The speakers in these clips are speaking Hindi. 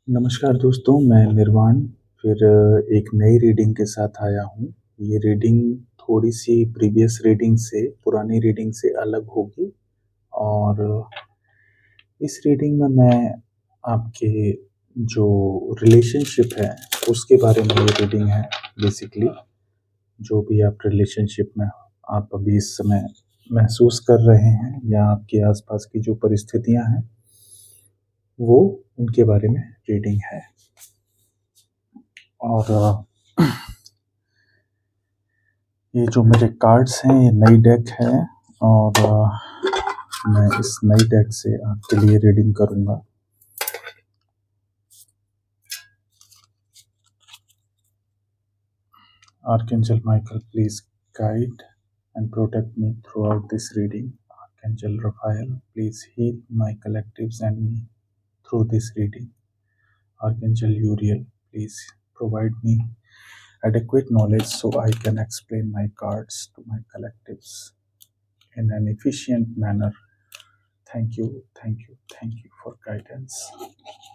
नमस्कार दोस्तों, मैं निर्वाण फिर एक नई रीडिंग के साथ आया हूँ। ये रीडिंग थोड़ी-सी प्रीवियस रीडिंग से पुरानी रीडिंग से अलग होगी और इस रीडिंग में मैं आपके जो रिलेशनशिप है, उसके बारे में ये रीडिंग है बेसिकली। जो भी आप रिलेशनशिप में आप अभी इस समय महसूस कर रहे हैं या आपके आसपास की जो परिस्थितियाँ हैं, वो उनके बारे में रीडिंग है। और ये जो मेरे कार्ड्स हैं ये नई डेक है और मैं इस नई डेक से आपके लिए रीडिंग करूंगा। Archangel Michael, please guide and protect me throughout this reading. Archangel Raphael, please heal my collectives and me through this reading. Archangel Uriel, please provide me adequate knowledge so I can explain my cards to my collectives in an efficient manner. Thank you, thank you, thank you for guidance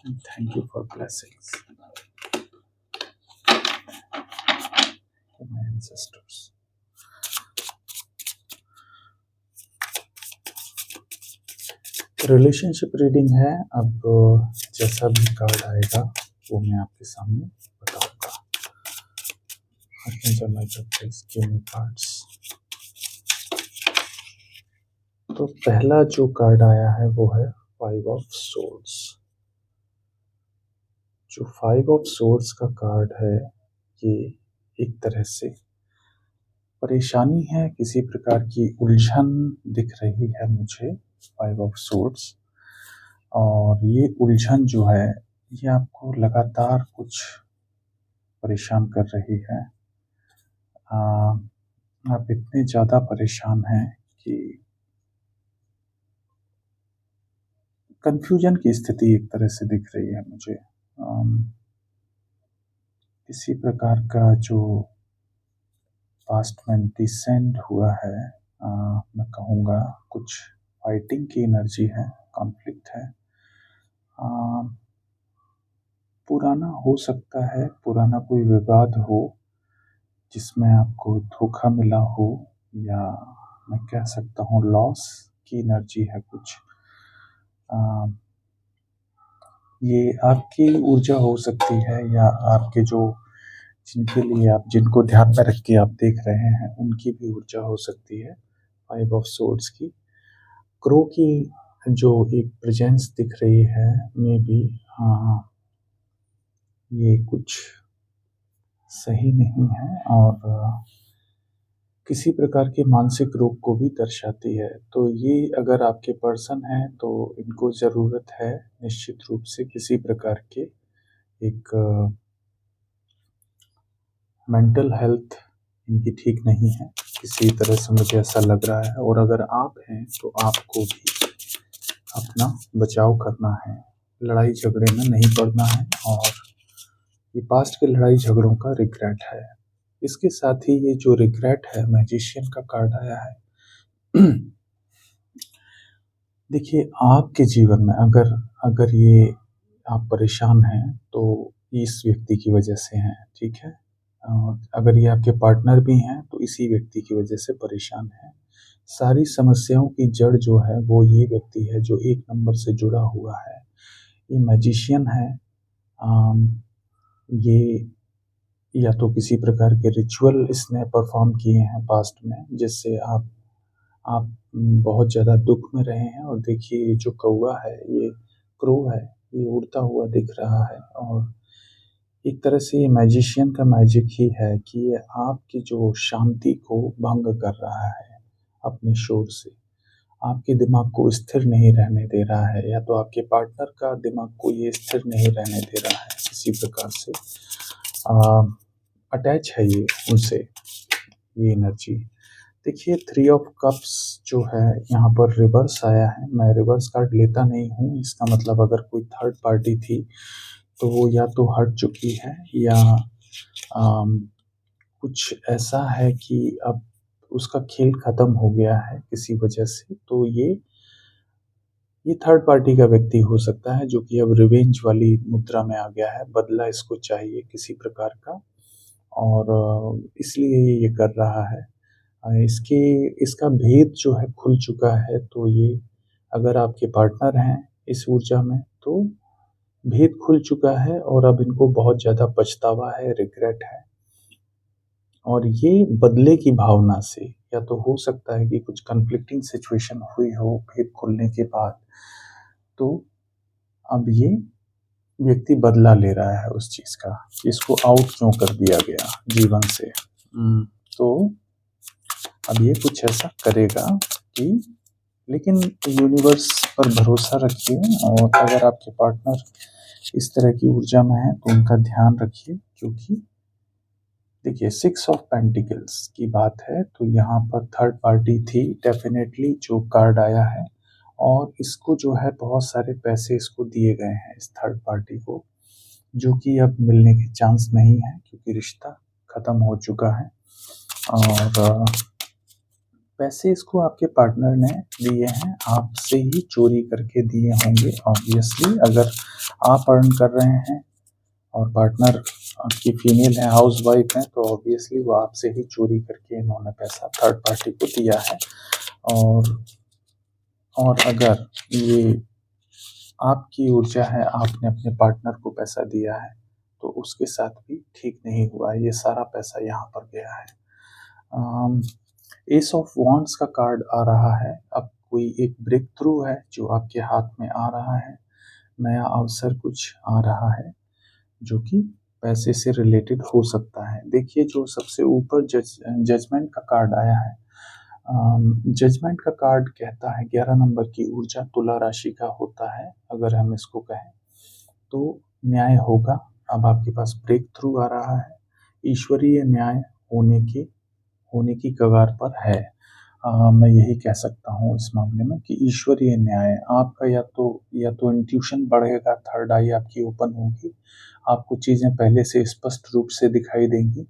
and thank you for blessings for my ancestors. Relationship reading है। अब जैसा भी कार्ड आएगा वो मैं आपके सामने बताऊंगा। Archangel Michael, please give me cards. तो पहला जो कार्ड आया है वो है 5 ऑफ सोर्ड्स। जो 5 ऑफ सोर्ड्स का कार्ड है ये एक तरह से परेशानी है, किसी प्रकार की उलझन दिख रही है मुझे 5 ऑफ सोर्ड्स। और ये उलझन जो है ये आपको लगातार कुछ परेशान कर रही है। आप इतने ज़्यादा परेशान हैं कि कंफ्यूजन की स्थिति एक तरह से दिख रही है मुझे। किसी प्रकार का जो पास्ट में डिसेंड हुआ है, मैं कहूँगा कुछ फाइटिंग की एनर्जी है, कॉन्फ्लिक्ट है। पुराना हो सकता है, पुराना कोई विवाद हो जिसमें आपको धोखा मिला हो, या मैं कह सकता हूँ लॉस की एनर्जी है कुछ। ये आपकी ऊर्जा हो सकती है या आपके जो जिनके लिए आप जिनको ध्यान में रख के आप देख रहे हैं उनकी भी ऊर्जा हो सकती है 5 ऑफ सोर्ड्स की। क्रो की जो एक प्रेजेंस दिख रही है मे बी, हाँ, ये कुछ सही नहीं है और किसी प्रकार के मानसिक रोग को भी दर्शाती है। तो ये अगर आपके पर्सन हैं तो इनको ज़रूरत है निश्चित रूप से किसी प्रकार के एक मेंटल हेल्थ इनकी ठीक नहीं है, किसी तरह से मुझे ऐसा लग रहा है। और अगर आप हैं तो आपको भी अपना बचाव करना है, लड़ाई झगड़े में नहीं पड़ना है। और ये पास्ट के लड़ाई झगड़ों का रिग्रेट है। इसके साथ ही ये जो रिग्रेट है, मैजिशियन का कार्ड आया है। देखिए, आपके जीवन में अगर अगर ये आप परेशान हैं तो इस व्यक्ति की वजह से हैं, ठीक है। और अगर ये आपके पार्टनर भी हैं तो इसी व्यक्ति की वजह से परेशान हैं। सारी समस्याओं की जड़ जो है वो ये व्यक्ति है जो एक नंबर से जुड़ा हुआ है। ये मैजिशियन है। ये या तो किसी प्रकार के रिचुअल इसने परफॉर्म किए हैं पास्ट में, जिससे आप बहुत ज़्यादा दुख में रहे हैं। और देखिए ये जो कौवा है, ये क्रो है, ये उड़ता हुआ दिख रहा है। और एक तरह से ये मैजिशियन का मैजिक ही है कि ये आपकी जो शांति को भंग कर रहा है अपने शोर से, आपके दिमाग को स्थिर नहीं रहने दे रहा है, या तो आपके पार्टनर का दिमाग को ये स्थिर नहीं रहने दे रहा है। किसी प्रकार से अटैच है ये उनसे, ये एनर्जी। देखिए 3 ऑफ कप्स जो है यहाँ पर रिवर्स आया है। मैं रिवर्स कार्ड लेता नहीं हूँ, इसका मतलब अगर कोई थर्ड पार्टी थी तो वो या तो हट चुकी है या कुछ ऐसा है कि अब उसका खेल खत्म हो गया है किसी वजह से। तो ये ये थर्ड पार्टी का व्यक्ति हो सकता है जो कि अब रिवेंज वाली मुद्रा में आ गया है, बदला इसको चाहिए किसी प्रकार का और इसलिए ये कर रहा है। इसके इसका भेद जो है खुल चुका है, तो ये अगर आपके पार्टनर हैं इस ऊर्जा में तो भेद खुल चुका है और अब इनको बहुत ज़्यादा पछतावा है, रिग्रेट है और ये बदले की भावना से या तो हो सकता है कि कुछ कन्फ्लिक्टिंग सिचुएशन हुई हो भेद खुलने के बाद, तो अब ये व्यक्ति बदला ले रहा है उस चीज़ का, इसको आउट क्यों कर दिया गया जीवन से। तो अब ये कुछ ऐसा करेगा कि लेकिन यूनिवर्स पर भरोसा रखिए और अगर आपके पार्टनर इस तरह की ऊर्जा में है तो उनका ध्यान रखिए, क्योंकि देखिए 6 ऑफ पेंटिकल्स की बात है तो यहाँ पर थर्ड पार्टी थी डेफिनेटली जो कार्ड आया है और इसको जो है बहुत सारे पैसे इसको दिए गए हैं इस थर्ड पार्टी को, जो कि अब मिलने के चांस नहीं है क्योंकि रिश्ता ख़त्म हो चुका है और पैसे इसको आपके पार्टनर ने दिए हैं, आपसे ही चोरी करके दिए होंगे ऑब्वियसली। अगर आप अर्न कर रहे हैं और पार्टनर आपकी फीमेल है, हाउस वाइफ है, तो ऑब्वियसली वो आपसे ही चोरी करके इन्होंने पैसा थर्ड पार्टी को दिया है। और अगर ये आपकी ऊर्जा है, आपने अपने पार्टनर को पैसा दिया है, तो उसके साथ भी ठीक नहीं हुआ, ये सारा पैसा यहाँ पर गया है। एस ऑफ वॉन्ड्स का कार्ड आ रहा है, अब कोई एक ब्रेक थ्रू है जो आपके हाथ में आ रहा है, नया अवसर कुछ आ रहा है जो कि पैसे से रिलेटेड हो सकता है। देखिए जो सबसे ऊपर जजमेंट का कार्ड आया है, जजमेंट का कार्ड कहता है 11 नंबर की ऊर्जा तुला राशि का होता है, अगर हम इसको कहें तो न्याय होगा। अब आपके पास ब्रेक थ्रू आ रहा है, ईश्वरीय न्याय होने की कगार पर है। मैं यही कह सकता हूँ इस मामले में कि ईश्वरीय न्याय आपका या तो इंट्यूशन बढ़ेगा, थर्ड आई आपकी ओपन होगी, आपको चीज़ें पहले से स्पष्ट रूप से दिखाई देंगी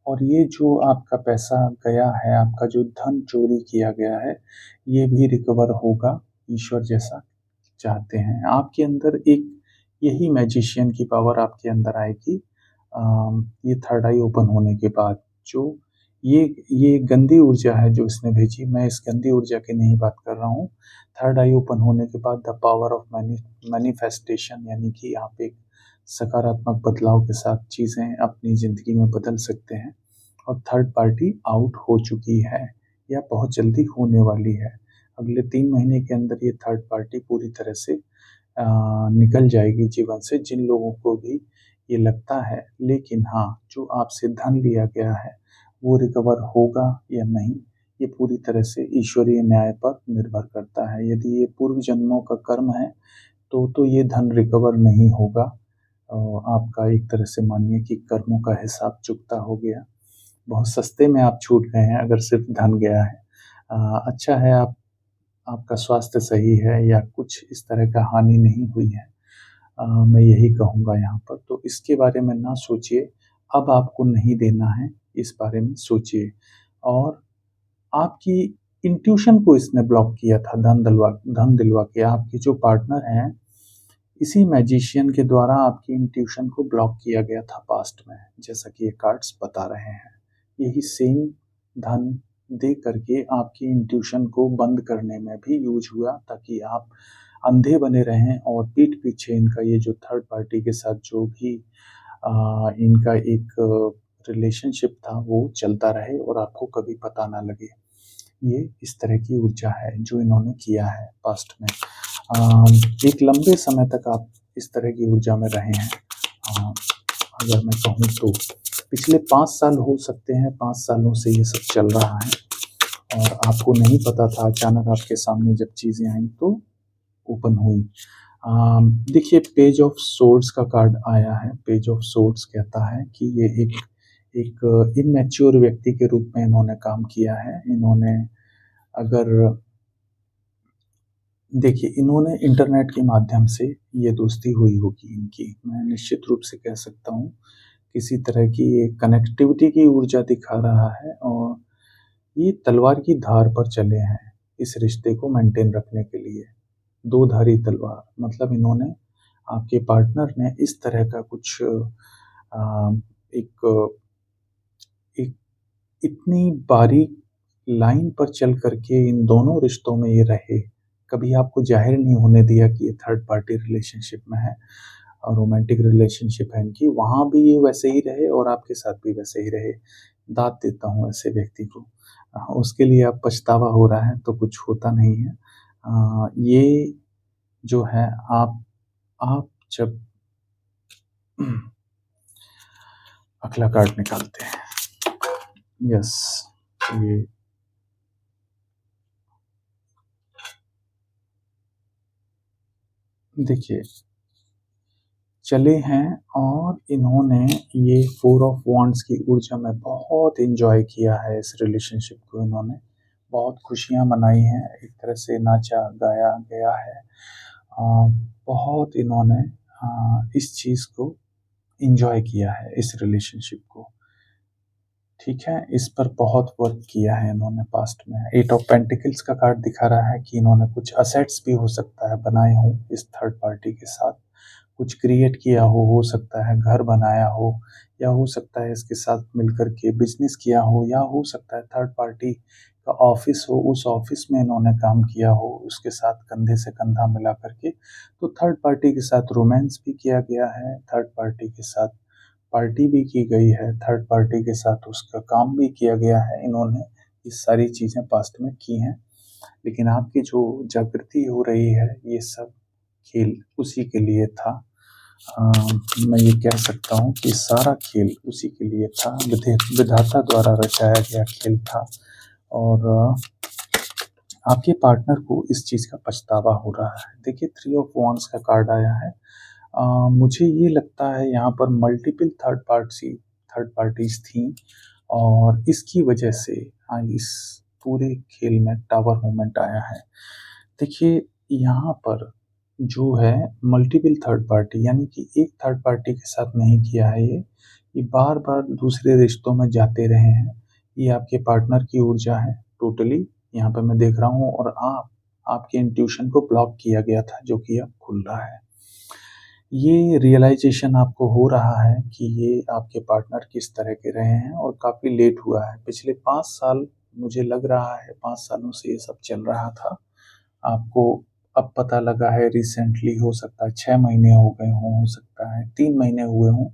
और ये जो आपका पैसा गया है, आपका जो धन चोरी किया गया है, ये भी रिकवर होगा, ईश्वर जैसा चाहते हैं। आपके अंदर एक यही मैजिशियन की पावर आपके अंदर आएगी ये थर्ड आई ओपन होने के बाद। जो ये गंदी ऊर्जा है जो इसने भेजी, मैं इस गंदी ऊर्जा की नहीं बात कर रहा हूँ। थर्ड आई ओपन होने के बाद द पावर ऑफ मैनिफेस्टेशन, यानी कि आप एक सकारात्मक बदलाव के साथ चीज़ें अपनी ज़िंदगी में बदल सकते हैं और थर्ड पार्टी आउट हो चुकी है या बहुत जल्दी होने वाली है। अगले 3 महीने के अंदर ये थर्ड पार्टी पूरी तरह से निकल जाएगी जीवन से, जिन लोगों को भी ये लगता है। लेकिन हाँ, जो आपसे धन लिया गया है वो रिकवर होगा या नहीं, ये पूरी तरह से ईश्वरीय न्याय पर निर्भर करता है। यदि ये पूर्व जन्मों का कर्म है तो ये धन रिकवर नहीं होगा। आपका एक तरह से मानिए कि कर्मों का हिसाब चुकता हो गया, बहुत सस्ते में आप छूट गए हैं अगर सिर्फ धन गया है। अच्छा है आपका स्वास्थ्य सही है या कुछ इस तरह का हानि नहीं हुई है, मैं यही कहूँगा यहाँ पर। तो इसके बारे में ना सोचिए, अब आपको नहीं देना है, इस बारे में सोचिए। और आपकी इंट्यूशन को इसने ब्लॉक किया था धन दिलवा के। आपके जो पार्टनर हैं, इसी मैजिशियन के द्वारा आपकी इंट्यूशन को ब्लॉक किया गया था पास्ट में, जैसा कि ये कार्ड्स बता रहे हैं। यही सेम धन दे करके आपकी इंट्यूशन को बंद करने में भी यूज हुआ, ताकि आप अंधे बने रहें और पीठ पीछे इनका ये जो थर्ड पार्टी के साथ जो भी इनका एक रिलेशनशिप था वो चलता रहे और आपको कभी पता ना लगे। ये इस तरह की ऊर्जा है जो इन्होंने किया है पास्ट में। एक लंबे समय तक आप इस तरह की ऊर्जा में रहे हैं। अगर मैं कहूँ तो पिछले 5 साल हो सकते हैं, 5 सालों से ये सब चल रहा है और आपको नहीं पता था, अचानक आपके सामने जब चीज़ें आई तो ओपन हुई। देखिए पेज ऑफ सोर्ड्स का कार्ड आया है। पेज ऑफ सोर्ड्स कहता है कि ये एक इमैच्योर व्यक्ति के रूप में इन्होंने काम किया है। इन्होंने अगर देखिए इन्होंने इंटरनेट के माध्यम से ये दोस्ती हुई होगी इनकी, मैं निश्चित रूप से कह सकता हूँ। किसी तरह की ये कनेक्टिविटी की ऊर्जा दिखा रहा है और ये तलवार की धार पर चले हैं इस रिश्ते को मेंटेन रखने के लिए। दो-धारी तलवार, मतलब इन्होंने आपके पार्टनर ने इस तरह का कुछ एक एक इतनी बारीक लाइन पर चल कर के इन दोनों रिश्तों में ये रहे, कभी आपको ज़ाहिर नहीं होने दिया कि ये थर्ड पार्टी रिलेशनशिप में है और रोमांटिक रिलेशनशिप है इनकी, वहाँ भी ये वैसे ही रहे और आपके साथ भी वैसे ही रहे। दाद देता हूँ ऐसे व्यक्ति को। उसके लिए अब पछतावा हो रहा है तो कुछ होता नहीं है। ये जो है आप जब अगला कार्ड निकालते हैं। यस, ये देखिए चले हैं और इन्होंने ये फोर ऑफ वॉन्ड्स की ऊर्जा में बहुत एंजॉय किया है इस रिलेशनशिप को। इन्होंने बहुत खुशियां मनाई हैं, एक तरह से नाचा गाया गया है। बहुत इन्होंने इस चीज़ को एंजॉय किया है, इस रिलेशनशिप को। ठीक है, इस पर बहुत वर्क किया है इन्होंने पास्ट में। एट ऑफ पेंटिकल्स का कार्ड दिखा रहा है कि इन्होंने कुछ असेट्स भी हो सकता है बनाए हों इस थर्ड पार्टी के साथ, कुछ क्रिएट किया हो सकता है घर बनाया हो, या हो सकता है इसके साथ मिलकर के बिजनेस किया हो, या हो सकता है थर्ड पार्टी का ऑफिस हो, उस ऑफिस में इन्होंने काम किया हो उसके साथ कंधे से कंधा मिला करके। तो थर्ड पार्टी के साथ रोमांस भी किया गया है, थर्ड पार्टी के साथ पार्टी भी की गई है, थर्ड पार्टी के साथ उसका काम भी किया गया है। इन्होंने ये सारी चीज़ें पास्ट में की हैं, लेकिन आपकी जो जागृति हो रही है ये सब खेल उसी के लिए था। मैं ये कह सकता हूँ कि सारा खेल उसी के लिए था, विधाता द्वारा रचाया गया खेल था। और आपके पार्टनर को इस चीज़ का पछतावा हो रहा है। देखिए, थ्री ऑफ वॉन्ड्स का कार्ड आया है। मुझे ये लगता है यहाँ पर मल्टीपल थर्ड पार्टीज थी और इसकी वजह से इस पूरे खेल में टावर मोमेंट आया है। देखिए, यहाँ पर जो है मल्टीपल थर्ड पार्टी, यानी कि एक थर्ड पार्टी के साथ नहीं किया है ये बार बार दूसरे रिश्तों में जाते रहे हैं। ये आपके पार्टनर की ऊर्जा है टोटली, यहाँ पे मैं देख रहा हूँ। और आपके इंट्यूशन को ब्लॉक किया गया था जो कि अब खुल रहा है। ये रियलाइजेशन आपको हो रहा है कि ये आपके पार्टनर किस तरह के रहे हैं और काफ़ी लेट हुआ है। पिछले 5 साल मुझे लग रहा है, 5 सालों से ये सब चल रहा था। आपको अब पता लगा है रिसेंटली, हो सकता है 6 महीने हो गए हों, हो सकता है 3 महीने हुए हों,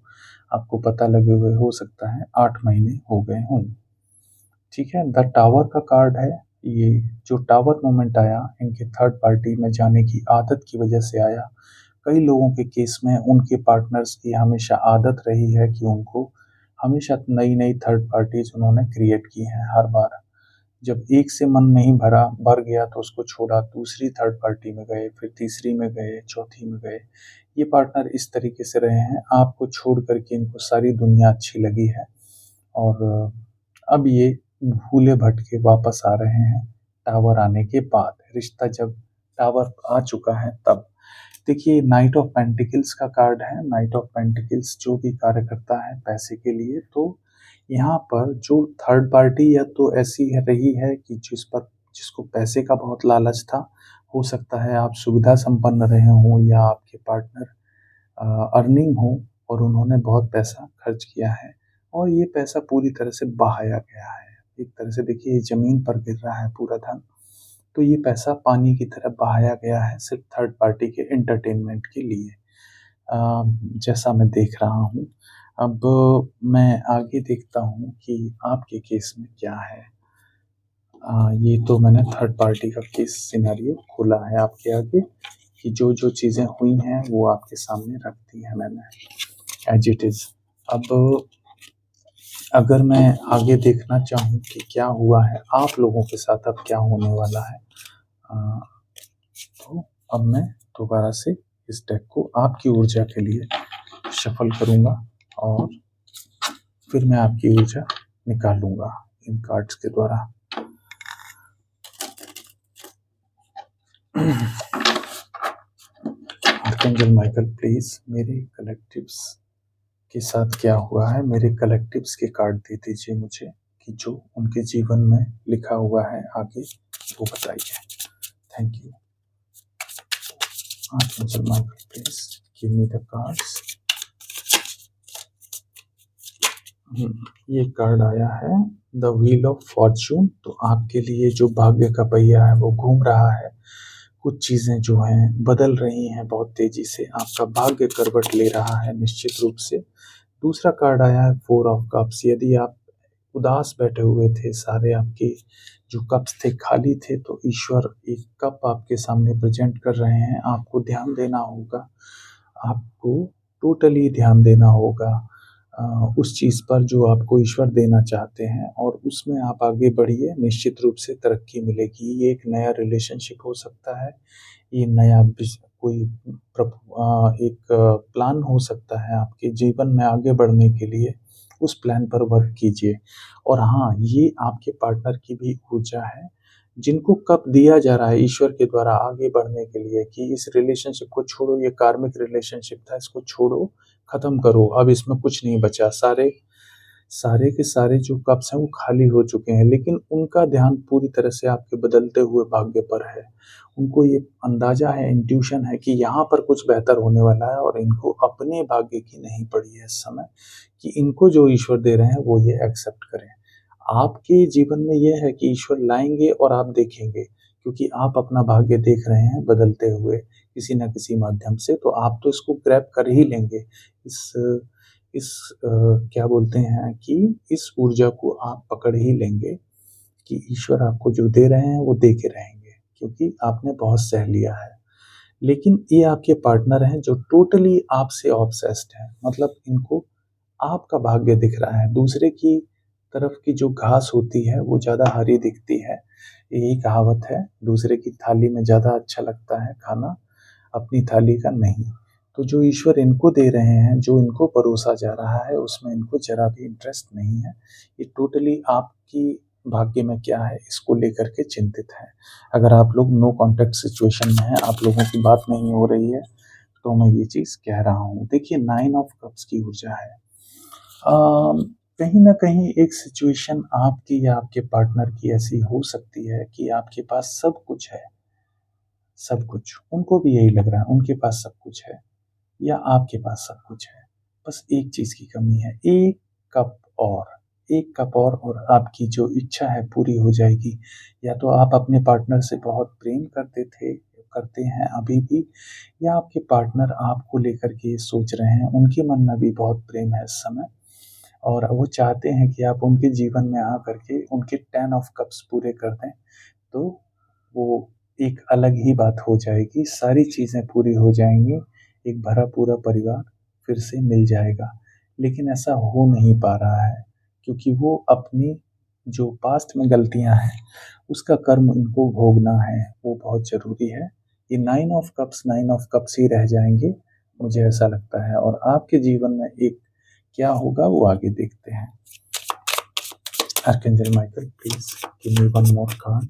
आपको पता लगे हुए हो सकता है 8 महीने हो गए हों। ठीक है, द टावर का कार्ड है। ये जो टावर मोमेंट आया इनके थर्ड पार्टी में जाने की आदत की वजह से आया। कई लोगों के केस में उनके पार्टनर्स की हमेशा आदत रही है कि उनको हमेशा नई नई थर्ड पार्टीज उन्होंने क्रिएट की हैं। हर बार जब एक से मन नहीं भर गया तो उसको छोड़ा, दूसरी थर्ड पार्टी में गए, फिर तीसरी में गए, चौथी में गए। ये पार्टनर इस तरीके से रहे हैं, आपको छोड़ करके इनको सारी दुनिया अच्छी लगी है और अब ये भूले भटके वापस आ रहे हैं टावर आने के बाद। रिश्ता जब टावर आ चुका है तब। देखिए, नाइट ऑफ पेंटिकल्स का कार्ड है। नाइट ऑफ पेंटिकल्स जो भी कार्य करता है पैसे के लिए, तो यहाँ पर जो थर्ड पार्टी या तो ऐसी रही है कि जिसको पैसे का बहुत लालच था। हो सकता है आप सुविधा संपन्न रहे हों या आपके पार्टनर अर्निंग हो और उन्होंने बहुत पैसा खर्च किया है और ये पैसा पूरी तरह से बहाया गया है। एक तरह से देखिए, ज़मीन पर गिर रहा है पूरा धन, तो ये पैसा पानी की तरह बहाया गया है सिर्फ थर्ड पार्टी के एंटरटेनमेंट के लिए, जैसा मैं देख रहा हूँ। अब मैं आगे देखता हूँ कि आपके केस में क्या है। ये तो मैंने थर्ड पार्टी का केस सिनेरियो खोला है आपके आगे कि जो जो चीज़ें हुई हैं वो आपके सामने रख दी है मैंने एज इट इज़। अब अगर मैं आगे देखना चाहूँ कि क्या हुआ है आप लोगों के साथ, अब क्या होने वाला है, तो अब मैं दोबारा से इस डेक को आपकी ऊर्जा के लिए शफल करूँगा और फिर मैं आपकी ऊर्जा निकालूंगा इन कार्ड्स के द्वारा। आर्कएंजल माइकल, प्लीज मेरे कलेक्टिव्स के साथ क्या हुआ है, मेरे कलेक्टिव्स के कार्ड दे दीजिए मुझे कि जो उनके जीवन में लिखा हुआ है आगे वो बताइए। Thank you. Archangel Michael, please give me the cards. ये कार्ड आया है द व्हील ऑफ फॉर्च्यून। तो आपके लिए जो भाग्य का पहिया है वो घूम रहा है, कुछ चीजें जो हैं बदल रही हैं बहुत तेजी से, आपका भाग्य करवट ले रहा है निश्चित रूप से। दूसरा कार्ड आया है फोर ऑफ कप्स। यदि आप उदास बैठे हुए थे, सारे आपके जो कप्स थे खाली थे, तो ईश्वर एक कप आपके सामने प्रेजेंट कर रहे हैं। आपको ध्यान देना होगा, आपको टोटली ध्यान देना होगा उस चीज़ पर जो आपको ईश्वर देना चाहते हैं, और उसमें आप आगे बढ़िए, निश्चित रूप से तरक्की मिलेगी। ये एक नया रिलेशनशिप हो सकता है, ये नया कोई एक प्लान हो सकता है आपके जीवन में आगे बढ़ने के लिए। उस प्लान पर वर्क कीजिए। और हाँ, ये आपके पार्टनर की भी ऊर्जा है, जिनको कब दिया जा रहा है ईश्वर के द्वारा आगे बढ़ने के लिए कि इस रिलेशनशिप को छोड़ो, ये कार्मिक रिलेशनशिप था, इसको छोड़ो, खत्म करो, अब इसमें कुछ नहीं बचा। सारे सारे के सारे जो कप्स हैं वो खाली हो चुके हैं, लेकिन उनका ध्यान पूरी तरह से आपके बदलते हुए भाग्य पर है। उनको ये अंदाजा है, इंट्यूशन है कि यहाँ पर कुछ बेहतर होने वाला है, और इनको अपने भाग्य की नहीं पड़ी है इस समय कि इनको जो ईश्वर दे रहे हैं वो ये एक्सेप्ट करें। आपके जीवन में यह है कि ईश्वर लाएंगे और आप देखेंगे, क्योंकि आप अपना भाग्य देख रहे हैं बदलते हुए किसी न किसी माध्यम से, तो आप तो इसको ग्रैब कर ही लेंगे। इस इस क्या बोलते हैं कि इस ऊर्जा को आप पकड़ ही लेंगे कि ईश्वर आपको जो दे रहे हैं वो दे के रहेंगे, क्योंकि आपने बहुत सह लिया है। लेकिन ये आपके पार्टनर हैं जो टोटली आपसे ऑब्सेस्ड हैं, मतलब इनको आपका भाग्य दिख रहा है। दूसरे की तरफ की जो घास होती है वो ज़्यादा हरी दिखती है, यही कहावत है। दूसरे की थाली में ज़्यादा अच्छा लगता है खाना, अपनी थाली का नहीं। तो जो ईश्वर इनको दे रहे हैं, जो इनको परोसा जा रहा है, उसमें इनको जरा भी इंटरेस्ट नहीं है। ये टोटली आपकी भाग्य में क्या है इसको लेकर के चिंतित है। अगर आप लोग नो कॉन्टेक्ट सिचुएशन में हैं, आप लोगों की बात नहीं हो रही है, तो मैं ये चीज़ कह रहा हूँ। देखिए, नाइन ऑफ कप्स की ऊर्जा है। कहीं ना कहीं एक सिचुएशन आपकी या आपके पार्टनर की ऐसी हो सकती है कि आपके पास सब कुछ है, सब कुछ, उनको भी यही लग रहा है उनके पास सब कुछ है, या आपके पास सब कुछ है, बस एक चीज की कमी है, कप और एक कप और आपकी जो इच्छा है पूरी हो जाएगी। या तो आप अपने पार्टनर से बहुत प्रेम करते थे, करते हैं अभी भी, या आपके पार्टनर आपको लेकर के ये सोच रहे हैं, उनके मन में भी बहुत प्रेम है इस समय, और वो चाहते हैं कि आप उनके जीवन में आ करके उनके 10 ऑफ कप्स पूरे कर दें। तो वो एक अलग ही बात हो जाएगी, सारी चीज़ें पूरी हो जाएंगी, एक भरा पूरा परिवार फिर से मिल जाएगा। लेकिन ऐसा हो नहीं पा रहा है, क्योंकि वो अपनी जो पास्ट में गलतियां हैं उसका कर्म इनको भोगना है, वो बहुत ज़रूरी है। ये 9 ऑफ कप्स ही रह जाएंगे, मुझे ऐसा लगता है। और आपके जीवन में एक क्या होगा वो आगे देखते हैं। Archangel Michael, please give me one more card.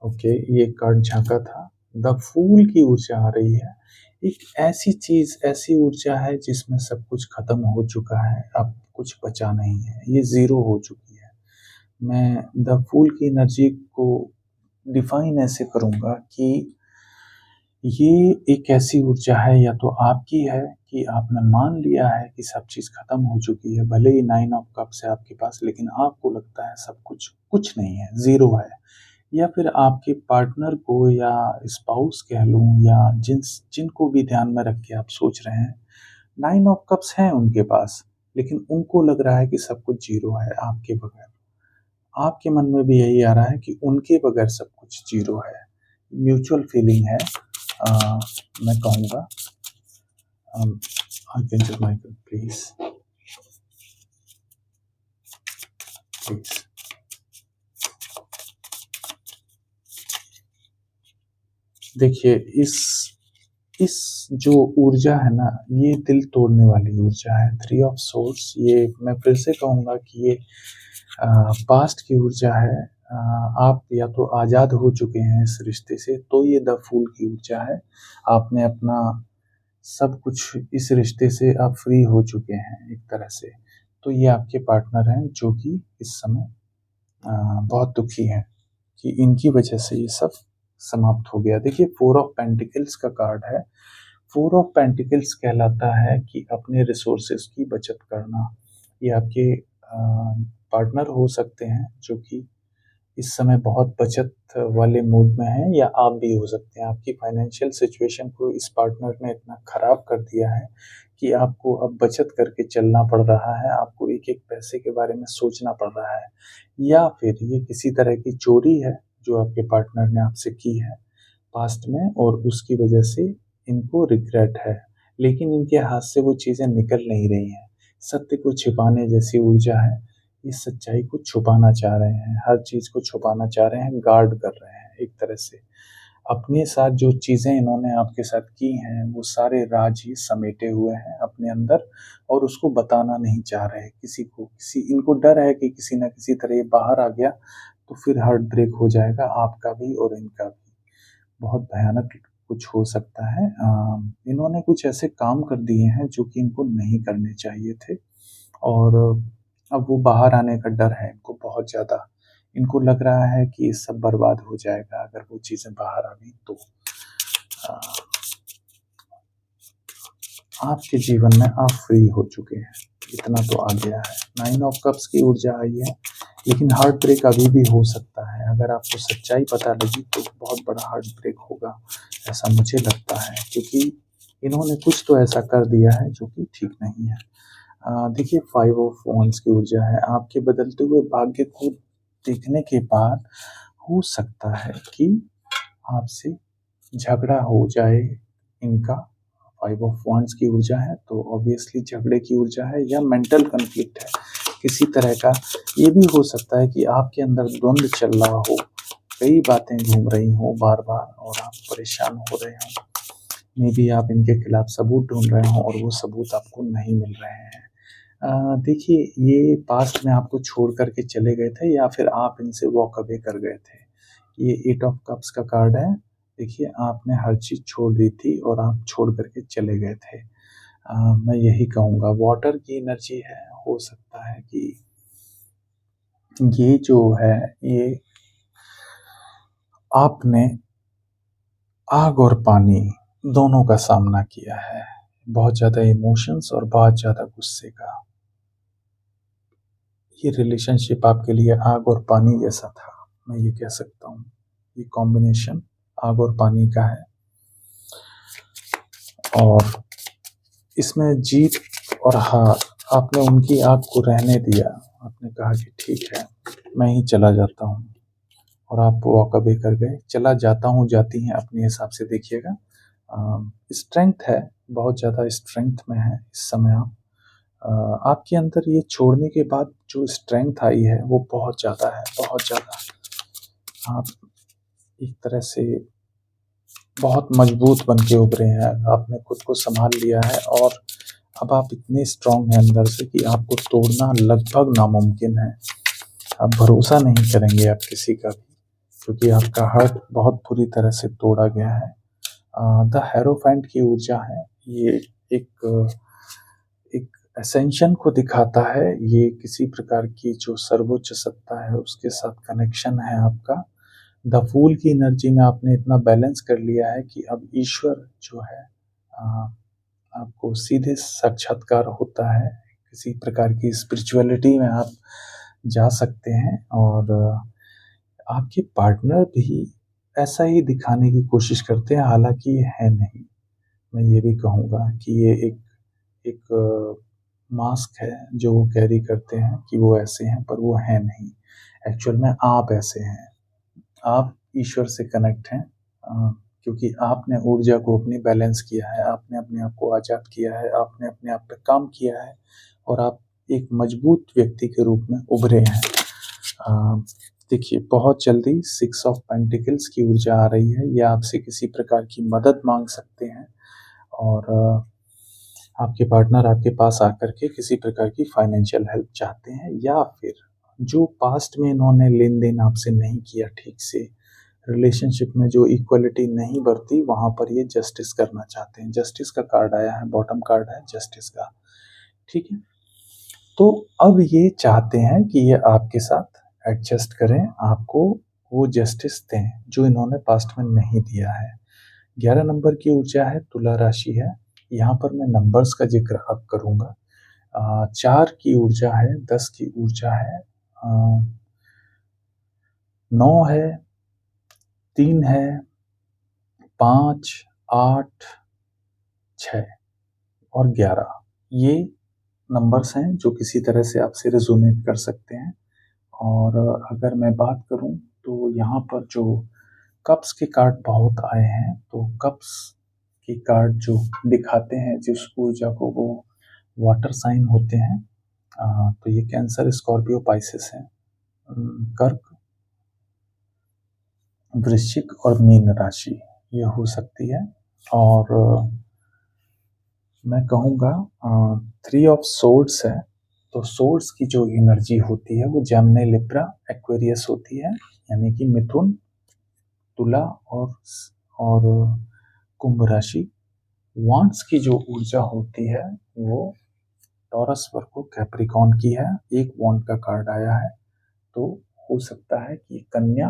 Okay, ये कार्ड झांका था, द फूल की ऊर्जा आ रही है। एक ऐसी चीज, ऐसी ऊर्जा है जिसमें सब कुछ खत्म हो चुका है, अब कुछ बचा नहीं है, ये जीरो हो चुकी है। मैं द फूल की एनर्जी को डिफाइन ऐसे करूंगा कि ये एक ऐसी ऊर्जा है, या तो आपकी है कि आपने मान लिया है कि सब चीज खत्म हो चुकी है, भले ही 9 ऑफ कप्स है आपके पास, लेकिन आपको लगता है सब कुछ कुछ नहीं है, जीरो है। या फिर आपके पार्टनर को, या स्पाउस कह लूं, या जिनको भी ध्यान में रख के आप सोच रहे हैं, 9 ऑफ कप्स हैं उनके पास, लेकिन उनको लग रहा है कि सब कुछ जीरो है आपके बगैर। आपके मन में भी यही आ रहा है कि उनके बगैर सब कुछ जीरो है। म्यूचुअल फीलिंग है, मैं कहूँगा। Archangel Michael, please please. देखिए, इस जो ऊर्जा है ना, ये दिल तोड़ने वाली ऊर्जा है। 3 ऑफ सोर्स, ये मैं फिर से कहूँगा कि ये पास्ट की ऊर्जा है। आप या तो आज़ाद हो चुके हैं इस रिश्ते से, तो ये द फूल की ऊर्जा है। आपने अपना सब कुछ, इस रिश्ते से आप फ्री हो चुके हैं एक तरह से। तो ये आपके पार्टनर हैं जो कि इस समय बहुत दुखी हैं कि इनकी वजह से ये सब समाप्त हो गया। देखिए, फोर ऑफ पेंटिकल्स का कार्ड है। फोर ऑफ पेंटिकल्स कहलाता है कि अपने रिसोर्सेज की बचत करना। ये आपके पार्टनर हो सकते हैं जो कि इस समय बहुत बचत वाले मूड में हैं, या आप भी हो सकते हैं। आपकी फाइनेंशियल सिचुएशन को इस पार्टनर ने इतना खराब कर दिया है कि आपको अब बचत करके चलना पड़ रहा है, आपको एक एक पैसे के बारे में सोचना पड़ रहा है, या फिर ये किसी तरह की चोरी है जो आपके पार्टनर ने आपसे की है पास्ट में, और उसकी वजह से इनको रिग्रेट है, लेकिन इनके हाथ से वो चीज़ें निकल नहीं रही हैं। सत्य को छिपाने जैसी ऊर्जा है। ये सच्चाई को छुपाना चाह रहे हैं, हर चीज़ को छुपाना चाह रहे हैं, गार्ड कर रहे हैं एक तरह से। अपने साथ जो चीज़ें इन्होंने आपके साथ की हैं, वो सारे राज ही समेटे हुए हैं अपने अंदर, और उसको बताना नहीं चाह रहे किसी को। इनको डर है कि किसी न किसी तरह ये बाहर आ गया तो फिर हार्ट ब्रेक हो जाएगा, आपका भी और इनका भी। बहुत भयानक कुछ हो सकता है। इन्होंने कुछ ऐसे काम कर दिए हैं जो कि इनको नहीं करने चाहिए थे, और अब वो बाहर आने का डर है इनको बहुत ज़्यादा। इनको लग रहा है कि ये सब बर्बाद हो जाएगा अगर वो चीज़ें बाहर आ गई तो। अ, आपके जीवन में आप फ्री हो चुके हैं, इतना तो आ गया है। नाइन ऑफ कप्स की ऊर्जा आई है, लेकिन हार्ट ब्रेक अभी भी हो सकता है। अगर आपको सच्चाई पता लगी तो बहुत बड़ा हार्ट ब्रेक होगा, ऐसा मुझे लगता है, क्योंकि इन्होंने कुछ तो ऐसा कर दिया है जो कि ठीक नहीं है। देखिए, फाइव ऑफ वॉन्ड्स की ऊर्जा है। आपके बदलते हुए भाग्य को देखने के बाद हो सकता है कि आपसे झगड़ा हो जाए इनका। फाइव ऑफ वॉन्ड्स की ऊर्जा है तो ऑब्वियसली झगड़े की ऊर्जा है, या मेंटल कन्फ्लिक्ट है किसी तरह का। ये भी हो सकता है कि आपके अंदर द्वंद्व चल रहा हो, कई बातें घूम रही हों बार बार और आप परेशान हो रहे हों। मे बी आप इनके खिलाफ सबूत ढूंढ रहे हों और वो सबूत आपको नहीं मिल रहे हैं। देखिए, ये पास्ट में आपको छोड़ करके चले गए थे, या फिर आप इनसे वॉक अवे कर गए थे। ये एट ऑफ कप्स का कार्ड है। देखिए, आपने हर चीज़ छोड़ दी थी और आप छोड़ करके चले गए थे। मैं यही कहूँगा, वाटर की एनर्जी है। हो सकता है कि ये जो है, ये आपने आग और पानी दोनों का सामना किया है। बहुत ज़्यादा इमोशंस और बहुत ज़्यादा गुस्से का। ये रिलेशनशिप आपके लिए आग और पानी जैसा था, मैं ये कह सकता हूँ। ये कॉम्बिनेशन आग और पानी का है, और इसमें जीत और हार, आपने उनकी आग को रहने दिया। आपने कहा कि ठीक है, मैं ही चला जाता हूँ, और आप वॉक अवे कर गए। चला जाता हूँ, जाती हैं, अपने हिसाब से देखिएगा। स्ट्रेंथ है, बहुत ज़्यादा स्ट्रेंथ में है इस समय आप। आपके अंदर ये छोड़ने के बाद जो स्ट्रेंथ आई है वो बहुत ज़्यादा है, बहुत ज़्यादा। आप एक तरह से बहुत मजबूत बन के उभरे हैं, आपने खुद को संभाल लिया है, और अब आप इतने स्ट्रांग हैं अंदर से कि आपको तोड़ना लगभग नामुमकिन है। आप भरोसा नहीं करेंगे आप किसी का भी, क्योंकि आपका हार्ट बहुत बुरी तरह से तोड़ा गया है। द हेरोफेंट की ऊर्जा है। ये एक एक एसेंशन को दिखाता है। ये किसी प्रकार की जो सर्वोच्च सत्ता है उसके साथ कनेक्शन है आपका। द फूल की एनर्जी में आपने इतना बैलेंस कर लिया है कि अब ईश्वर जो है, आ, आपको सीधे साक्षात्कार होता है। किसी प्रकार की स्पिरिचुअलिटी में आप जा सकते हैं, और आपके पार्टनर भी ऐसा ही दिखाने की कोशिश करते हैं, हालांकि ये है नहीं। मैं ये भी कहूँगा कि ये एक एक मास्क है जो वो कैरी करते हैं कि वो ऐसे हैं, पर वो है नहीं। एक्चुअल में आप ऐसे हैं, आप ईश्वर से कनेक्ट हैं, क्योंकि आपने ऊर्जा को अपनी बैलेंस किया है, आपने अपने आप को आज़ाद किया है, आपने अपने आप पे काम किया है, और आप एक मजबूत व्यक्ति के रूप में उभरे हैं। देखिए, बहुत जल्दी सिक्स ऑफ पेंटिकल्स की ऊर्जा आ रही है। ये आपसे किसी प्रकार की मदद मांग सकते हैं, और आपके पार्टनर आपके पास आकर के किसी प्रकार की फाइनेंशियल हेल्प चाहते हैं, या फिर जो पास्ट में इन्होंने लेन देन आपसे नहीं किया ठीक से, रिलेशनशिप में जो इक्वलिटी नहीं बरती, वहां पर ये जस्टिस करना चाहते हैं। जस्टिस का कार्ड आया है, बॉटम कार्ड है जस्टिस का। ठीक है, तो अब ये चाहते हैं कि ये आपके साथ एडजस्ट करें, आपको वो जस्टिस दें जो इन्होंने पास्ट में नहीं दिया है। 11 नंबर की ऊर्जा है, तुला राशि है। यहाँ पर मैं नंबर्स का जिक्र अब करूँगा। 4 की ऊर्जा है, 10 की ऊर्जा है, 9 है, 3 है, 5, 8, 6 और 11। ये नंबर्स हैं जो किसी तरह से आपसे रेजोनेट कर सकते हैं। और अगर मैं बात करूं तो यहाँ पर जो कप्स के कार्ड बहुत आए हैं, तो कप्स के कार्ड जो दिखाते हैं जिस ऊर्जा को, वो वाटर साइन होते हैं। तो ये कैंसर, स्कॉर्पियो, पाइसेस है। कर्क, वृश्चिक और मीन राशि ये हो सकती है। और मैं कहूँगा 3 ऑफ सोर्ड्स है, तो सोर्ड्स की जो एनर्जी होती है वो जेमिनी, लिब्रा, एक्वेरियस होती है, यानी कि मिथुन, तुला और कुंभ राशि। वांड्स की जो ऊर्जा होती है वो टॉरस, वर्गो, कैप्रिकॉर्न की है। एक वांड का कार्ड आया है, तो हो सकता है कि कन्या,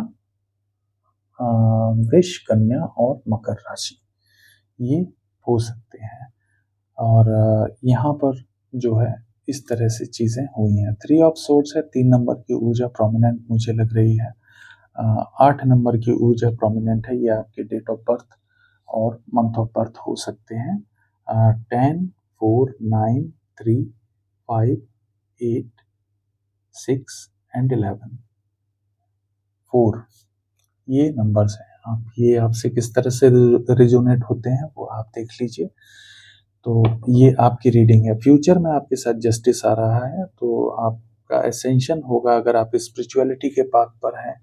वृष, कन्या और मकर राशि ये हो सकते हैं। और यहाँ पर जो है इस तरह से चीज़ें हुई हैं। 3 ऑफ सोर्ड्स है, 3 नंबर की ऊर्जा प्रोमिनेंट मुझे लग रही है। 8 नंबर की ऊर्जा प्रोमिनेंट है, ये आपके डेट ऑफ बर्थ और मंथ ऑफ बर्थ हो सकते हैं। 10, 4, 9, 3, 5, 8, 6 एंड 11, 4 ये नंबर्स हैं। आप ये आपसे किस तरह से रिजोनेट होते हैं वो आप देख लीजिए। तो ये आपकी रीडिंग है। फ्यूचर में आपके साथ जस्टिस आ रहा है, तो आपका एसेंशन होगा, अगर आप स्पिरिचुअलिटी के पाथ पर हैं,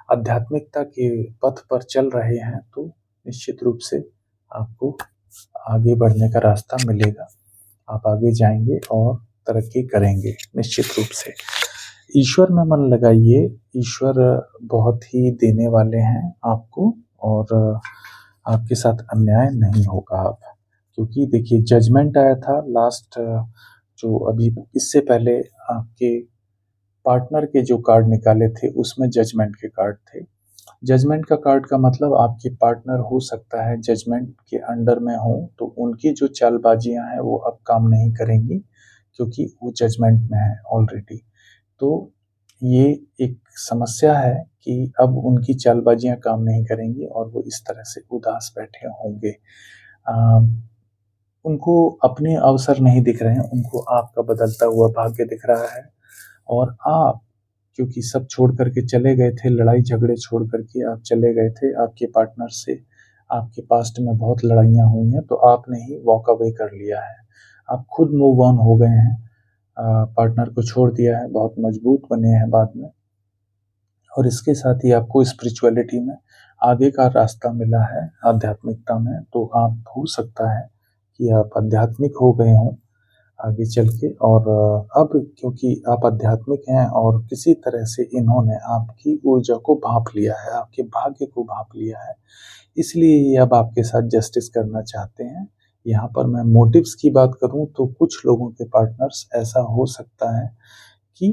आध्यात्मिकता के पथ पर चल रहे हैं, तो निश्चित रूप से आपको आगे बढ़ने का रास्ता मिलेगा। आप आगे जाएंगे और तरक्की करेंगे निश्चित रूप से। ईश्वर में मन लगाइए, ईश्वर बहुत ही देने वाले हैं आपको, और आपके साथ अन्याय नहीं होगा। आप, क्योंकि देखिए जजमेंट आया था लास्ट, जो अभी इससे पहले आपके पार्टनर के जो कार्ड निकाले थे उसमें जजमेंट के कार्ड थे। जजमेंट का कार्ड का मतलब आपके पार्टनर हो सकता है जजमेंट के अंडर में हो, तो उनकी जो चालबाजियां हैं वो अब काम नहीं करेंगी, क्योंकि वो जजमेंट में है ऑलरेडी। तो ये एक समस्या है कि अब उनकी चालबाजियां काम नहीं करेंगी और वो इस तरह से उदास बैठे होंगे। उनको अपने अवसर नहीं दिख रहे हैं, उनको आपका बदलता हुआ भाग्य दिख रहा है। और आप, क्योंकि सब छोड़ करके चले गए थे, लड़ाई झगड़े छोड़ करके आप चले गए थे, आपके पार्टनर से आपके पास्ट में बहुत लड़ाइयाँ हुई हैं, तो आपने ही वॉक अवे कर लिया है। आप खुद मूव ऑन हो गए हैं, पार्टनर को छोड़ दिया है, बहुत मजबूत बने हैं बाद में। और इसके साथ ही आपको स्पिरिचुअलिटी में आगे का रास्ता मिला है, आध्यात्मिकता में। तो आप, हो सकता है कि आप आध्यात्मिक हो गए हों आगे चल के, और अब क्योंकि आप आध्यात्मिक हैं और किसी तरह से इन्होंने आपकी ऊर्जा को भांप लिया है, आपके भाग्य को भांप लिया है, इसलिए ये अब आपके साथ जस्टिस करना चाहते हैं। यहाँ पर मैं मोटिव्स की बात करूँ तो कुछ लोगों के पार्टनर्स, ऐसा हो सकता है कि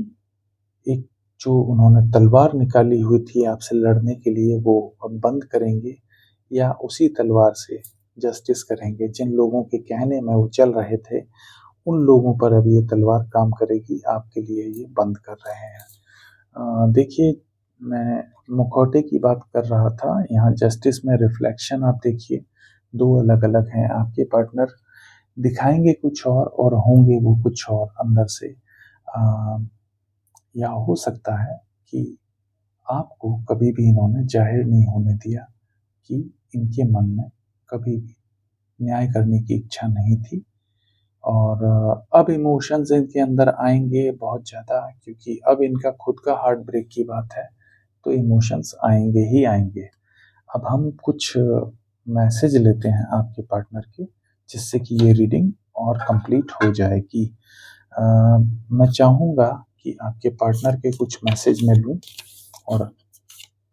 एक जो उन्होंने तलवार निकाली हुई थी आपसे लड़ने के लिए, वो अब बंद करेंगे, या उसी तलवार से जस्टिस करेंगे। जिन लोगों के कहने में वो चल रहे थे, उन लोगों पर अब ये तलवार काम करेगी, आपके लिए ये बंद कर रहे हैं। देखिए, मैं मुखौटे की बात कर रहा था, यहाँ जस्टिस में रिफ्लेक्शन आप देखिए, दो अलग अलग हैं। आपके पार्टनर दिखाएंगे कुछ और होंगे वो कुछ और अंदर से। या हो सकता है कि आपको कभी भी इन्होंने जाहिर नहीं होने दिया कि इनके मन में कभी भी न्याय करने की इच्छा नहीं थी। और अब इमोशंस इनके अंदर आएंगे बहुत ज़्यादा, क्योंकि अब इनका खुद का हार्ट ब्रेक की बात है, तो इमोशंस आएंगे ही आएंगे। अब हम कुछ मैसेज लेते हैं आपके पार्टनर के, जिससे कि ये रीडिंग और कंप्लीट हो जाएगी। मैं चाहूँगा कि आपके पार्टनर के कुछ मैसेज मैं लूँ और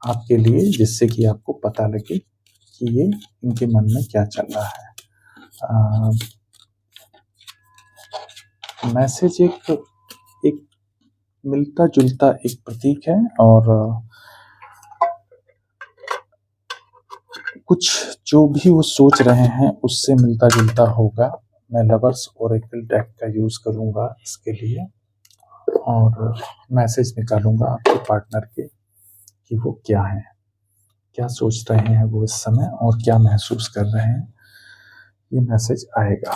आपके लिए, जिससे कि आपको पता लगे कि ये इनके मन में क्या चल रहा है। मैसेज एक मिलता जुलता एक प्रतीक है, और कुछ जो भी वो सोच रहे हैं उससे मिलता-जुलता होगा। मैं लवर्स ओरेकल डेक का यूज़ करूँगा इसके लिए और मैसेज निकालूँगा आपके पार्टनर के कि वो क्या हैं, क्या सोच रहे हैं वो इस समय और क्या महसूस कर रहे हैं। ये मैसेज आएगा।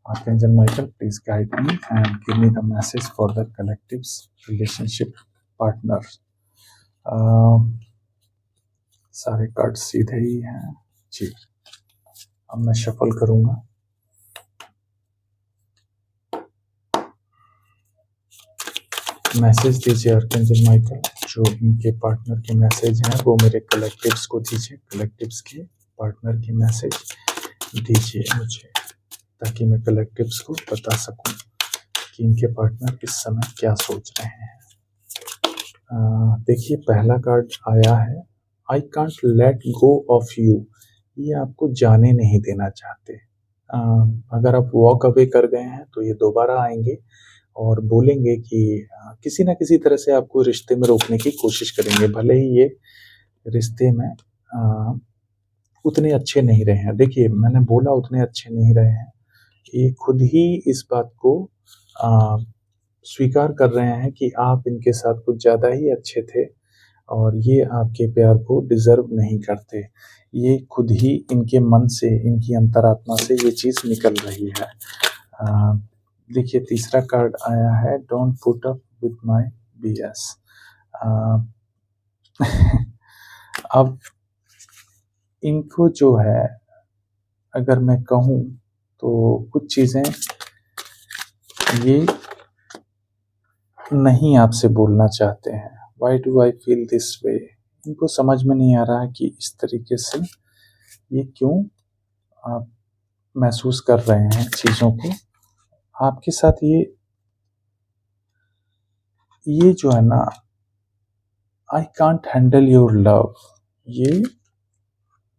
Archangel Michael, please guide me and give me the message for the collective's relationship partner. सारे कार्ड सीधे ही हैं जी। अब मैं शफल करूंगा। मैसेज दीजिए आर्कएंजल माइकल, जो इनके पार्टनर के मैसेज हैं वो मेरे कलेक्टिव्स को दीजिए। कलेक्टिव्स के पार्टनर की मैसेज दीजिए मुझे, ताकि मैं कलेक्टिव्स को बता सकूं कि इनके पार्टनर इस समय क्या सोच रहे हैं। देखिए पहला कार्ड आया है, I can't let go of you. ये आपको जाने नहीं देना चाहते। अगर आप वॉक अवे कर गए हैं तो ये दोबारा आएंगे और बोलेंगे कि किसी ना किसी तरह से आपको रिश्ते में रोकने की कोशिश करेंगे, भले ही ये रिश्ते में उतने अच्छे नहीं रहे हैं। देखिए मैंने बोला उतने अच्छे नहीं रहे हैं, ये खुद ही इस बात को स्वीकार कर रहे हैं कि आप इनके साथ कुछ ज़्यादा ही अच्छे थे और ये आपके प्यार को डिज़र्व नहीं करते। ये खुद ही इनके मन से, इनकी अंतरात्मा से ये चीज़ निकल रही है। देखिए तीसरा कार्ड आया है, don't put up with my BS. अब इनको जो है, अगर मैं कहूँ तो कुछ चीज़ें ये नहीं आपसे बोलना चाहते हैं। Why do I feel this way? इनको समझ में नहीं आ रहा है कि इस तरीके से ये क्यों आप महसूस कर रहे हैं चीज़ों को। आपके साथ ये जो है ना, I can't handle your love, ये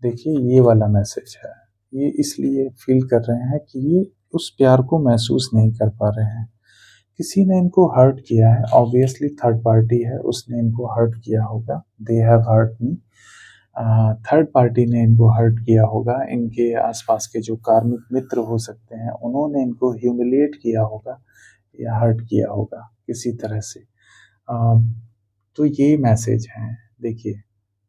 देखिए ये वाला मैसेज है। ये इसलिए फील कर रहे हैं कि ये उस प्यार को महसूस नहीं कर पा रहे हैं। किसी ने इनको हर्ट किया है, ऑब्वियसली थर्ड पार्टी है, उसने इनको हर्ट किया होगा। They have hurt me. Third party ने इनको हर्ट किया होगा। इनके आसपास के जो कार्मिक मित्र हो सकते हैं, उन्होंने इनको ह्यूमिलिएट किया होगा या हर्ट किया होगा किसी तरह से। तो ये मैसेज हैं। देखिए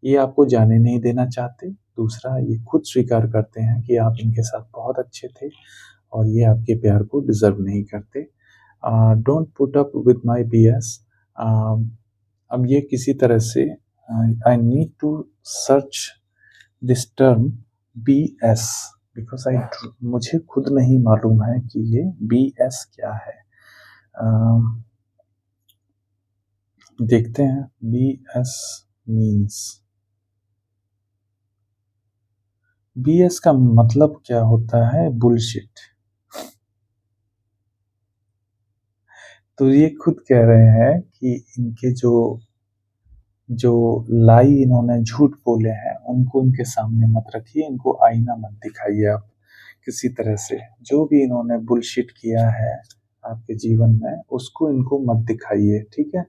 ये आपको जाने नहीं देना चाहते। दूसरा, ये खुद स्वीकार करते हैं कि आप इनके साथ बहुत अच्छे थे और ये आपके प्यार को डिजर्व नहीं करते। Don't put up with my BS। अब ये किसी तरह से I need to search this term BS because मुझे खुद नहीं मालूम है कि ये BS क्या है। देखते हैं BS मीन्स। BS का मतलब क्या होता है? बुलशिट। तो ये खुद कह रहे हैं कि इनके जो लाई इन्होंने झूठ बोले हैं उनको इनके सामने मत रखिए, इनको आईना मत दिखाइए आप किसी तरह से। जो भी इन्होंने बुलशिट किया है आपके जीवन में उसको इनको मत दिखाइए, ठीक है।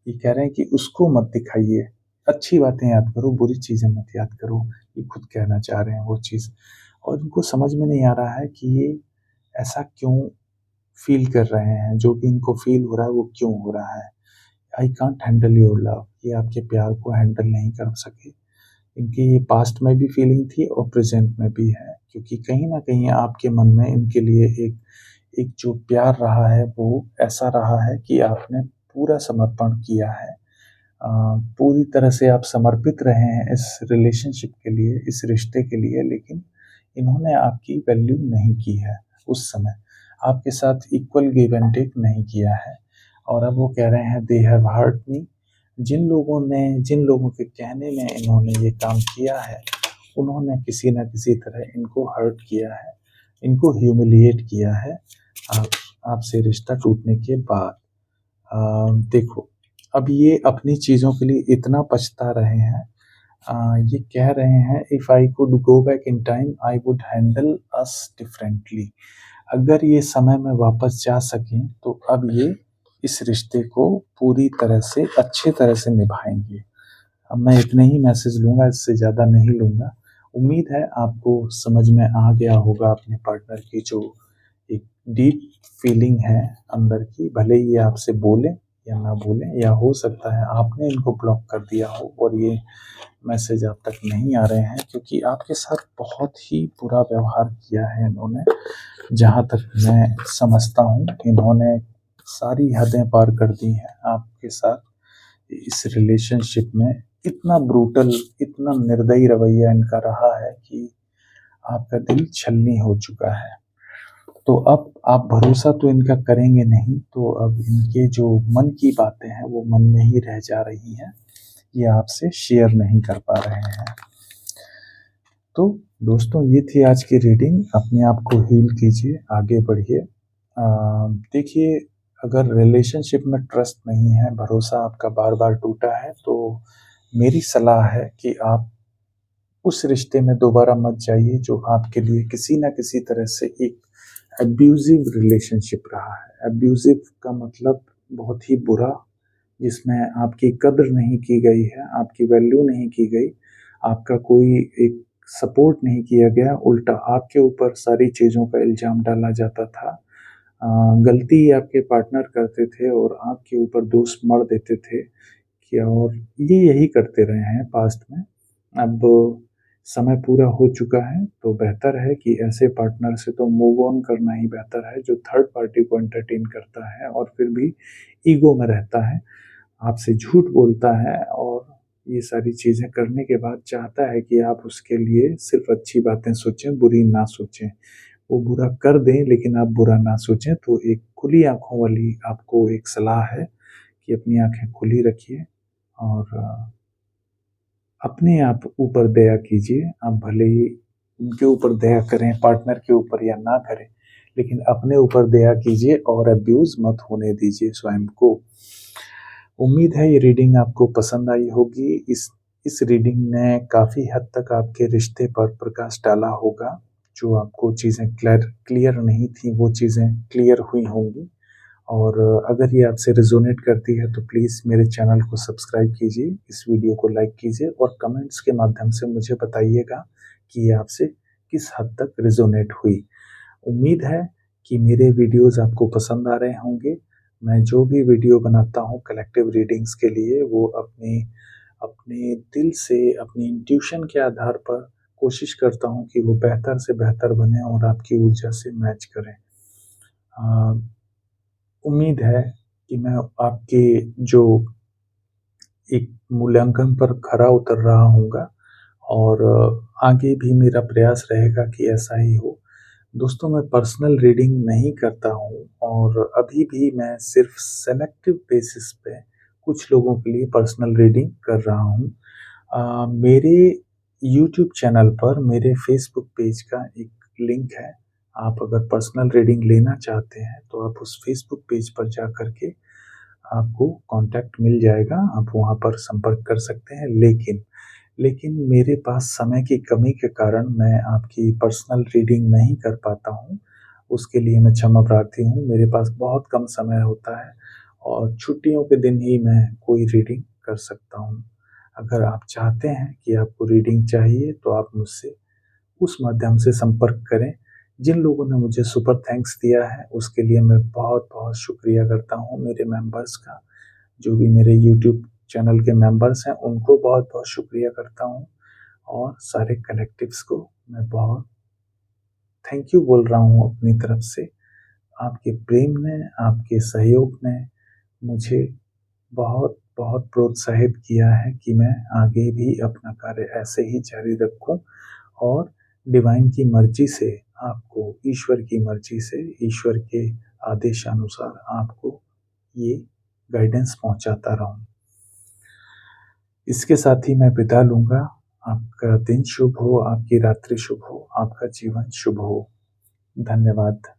ये कह रहे हैं कि उसको मत दिखाइए, अच्छी बातें याद करो, बुरी चीज़ें मत याद करो। ये खुद कहना चाह रहे हैं वो चीज़, और इनको समझ में नहीं आ रहा है कि ये ऐसा क्यों फील कर रहे हैं। जो भी इनको फील हो रहा है वो क्यों हो रहा है। I can't handle your love, ये आपके प्यार को हैंडल नहीं कर सके। इनकी पास्ट में भी फीलिंग थी और प्रेजेंट में भी है, क्योंकि कहीं ना कहीं आपके मन में इनके लिए एक जो प्यार रहा है वो ऐसा रहा है कि आपने पूरा समर्पण किया है। पूरी तरह से आप समर्पित रहे हैं इस रिलेशनशिप के लिए, इस रिश्ते के लिए, लेकिन इन्होंने आपकी वैल्यू नहीं की है। उस समय आपके साथ इक्वल गिव एंड टेक नहीं किया है। और अब वो कह रहे हैं दे हैव हर्ट मी। जिन लोगों के कहने में इन्होंने ये काम किया है, उन्होंने किसी न किसी तरह इनको हर्ट किया है, इनको ह्यूमिलिएट किया है आपसे रिश्ता टूटने के बाद। देखो अब ये अपनी चीज़ों के लिए इतना पछता रहे हैं। ये कह रहे हैं if I could go back in time I would handle us differently. अगर ये समय में वापस जा सकें तो अब ये इस रिश्ते को पूरी तरह से अच्छे तरह से निभाएंगे। अब मैं इतने ही मैसेज लूँगा, इससे ज़्यादा नहीं लूँगा। उम्मीद है आपको समझ में आ गया होगा अपने पार्टनर की जो एक डीप फीलिंग है अंदर की, भले ही ये आपसे बोलें या ना बोलें, या हो सकता है आपने इनको ब्लॉक कर दिया हो और ये मैसेज आप तक नहीं आ रहे हैं क्योंकि आपके साथ बहुत ही बुरा व्यवहार किया है इन्होंने। जहाँ तक मैं समझता हूँ, इन्होंने सारी हदें पार कर दी हैं आपके साथ। इस रिलेशनशिप में इतना ब्रूटल, इतना निर्दयी रवैया इनका रहा है कि आपका दिल छलनी हो चुका है। तो अब आप भरोसा तो इनका करेंगे नहीं, तो अब इनके जो मन की बातें हैं वो मन में ही रह जा रही हैं, ये आपसे शेयर नहीं कर पा रहे हैं। तो दोस्तों, ये थी आज की रीडिंग। अपने आप को हील कीजिए, आगे बढ़िए। देखिए, अगर रिलेशनशिप में ट्रस्ट नहीं है, भरोसा आपका बार बार टूटा है, तो मेरी सलाह है कि आप उस रिश्ते में दोबारा मत जाइए जो आपके लिए किसी ना किसी तरह से एक एब्यूजिव रिलेशनशिप रहा है। एब्यूजिव का मतलब बहुत ही बुरा, जिसमें आपकी कद्र नहीं की गई है, आपकी वैल्यू नहीं की गई, आपका कोई एक सपोर्ट नहीं किया गया, उल्टा आपके ऊपर सारी चीज़ों का इल्ज़ाम डाला जाता था। गलती आपके पार्टनर करते थे और आपके ऊपर दोष मढ़ देते थे कि, और ये यही करते रहे हैं पास्ट में। अब समय पूरा हो चुका है, तो बेहतर है कि ऐसे पार्टनर से तो मूव ऑन करना ही बेहतर है, जो थर्ड पार्टी को एंटरटेन करता है और फिर भी ईगो में रहता है, आपसे झूठ बोलता है और ये सारी चीज़ें करने के बाद चाहता है कि आप उसके लिए सिर्फ अच्छी बातें सोचें, बुरी ना सोचें। वो बुरा कर दें लेकिन आप बुरा ना सोचें। तो एक खुली आँखों वाली आपको एक सलाह है कि अपनी आँखें खुली रखिए और अपने आप ऊपर दया कीजिए। आप भले ही उनके ऊपर दया करें, पार्टनर के ऊपर, या ना करें, लेकिन अपने ऊपर दया कीजिए और अब्यूज़ मत होने दीजिए स्वयं को। उम्मीद है ये रीडिंग आपको पसंद आई होगी। इस रीडिंग ने काफ़ी हद तक आपके रिश्ते पर प्रकाश डाला होगा। जो आपको चीज़ें क्लियर नहीं थी, वो चीज़ें क्लियर हुई होंगी। और अगर ये आपसे रेजोनेट करती है तो प्लीज़ मेरे चैनल को सब्सक्राइब कीजिए, इस वीडियो को लाइक कीजिए और कमेंट्स के माध्यम से मुझे बताइएगा कि ये आपसे किस हद तक रेजोनेट हुई। उम्मीद है कि मेरे वीडियोस आपको पसंद आ रहे होंगे। मैं जो भी वीडियो बनाता हूँ कलेक्टिव रीडिंग्स के लिए, वो अपने अपने दिल से, अपनी इंट्यूशन के आधार पर कोशिश करता हूँ कि वो बेहतर से बेहतर बने और आपकी ऊर्जा से मैच करें। उम्मीद है कि मैं आपके जो एक मूल्यांकन पर खरा उतर रहा हूँगा और आगे भी मेरा प्रयास रहेगा कि ऐसा ही हो। दोस्तों, मैं पर्सनल रीडिंग नहीं करता हूँ और अभी भी मैं सिर्फ सेलेक्टिव बेसिस पे कुछ लोगों के लिए पर्सनल रीडिंग कर रहा हूँ। मेरे यूट्यूब चैनल पर मेरे फेसबुक पेज का एक लिंक है। आप अगर पर्सनल रीडिंग लेना चाहते हैं तो आप उस फेसबुक पेज पर जा कर के आपको कॉन्टैक्ट मिल जाएगा, आप वहाँ पर संपर्क कर सकते हैं। लेकिन मेरे पास समय की कमी के कारण मैं आपकी पर्सनल रीडिंग नहीं कर पाता हूँ। उसके लिए मैं क्षमा प्रार्थी हूँ। मेरे पास बहुत कम समय होता है और छुट्टियों के दिन ही मैं कोई रीडिंग कर सकता हूँ। अगर आप चाहते हैं कि आपको रीडिंग चाहिए तो आप मुझसे उस माध्यम से संपर्क करें। जिन लोगों ने मुझे सुपर थैंक्स दिया है उसके लिए मैं बहुत-बहुत शुक्रिया करता हूँ मेरे मेंबर्स का। जो भी मेरे यूट्यूब चैनल के मेंबर्स हैं उनको बहुत-बहुत शुक्रिया करता हूँ और सारे कलेक्टिव्स को मैं बहुत थैंक यू बोल रहा हूँ अपनी तरफ से। आपके प्रेम ने, आपके सहयोग ने मुझे बहुत-बहुत प्रोत्साहित किया है कि मैं आगे भी अपना कार्य ऐसे ही जारी रखूँ और डिवाइन की मर्जी से आपको, ईश्वर की मर्जी से, ईश्वर के आदेशानुसार आपको ये गाइडेंस पहुँचाता रहूँ। इसके साथ ही मैं विदा लूँगा। आपका दिन शुभ हो, आपकी रात्रि शुभ हो, आपका जीवन शुभ हो। धन्यवाद।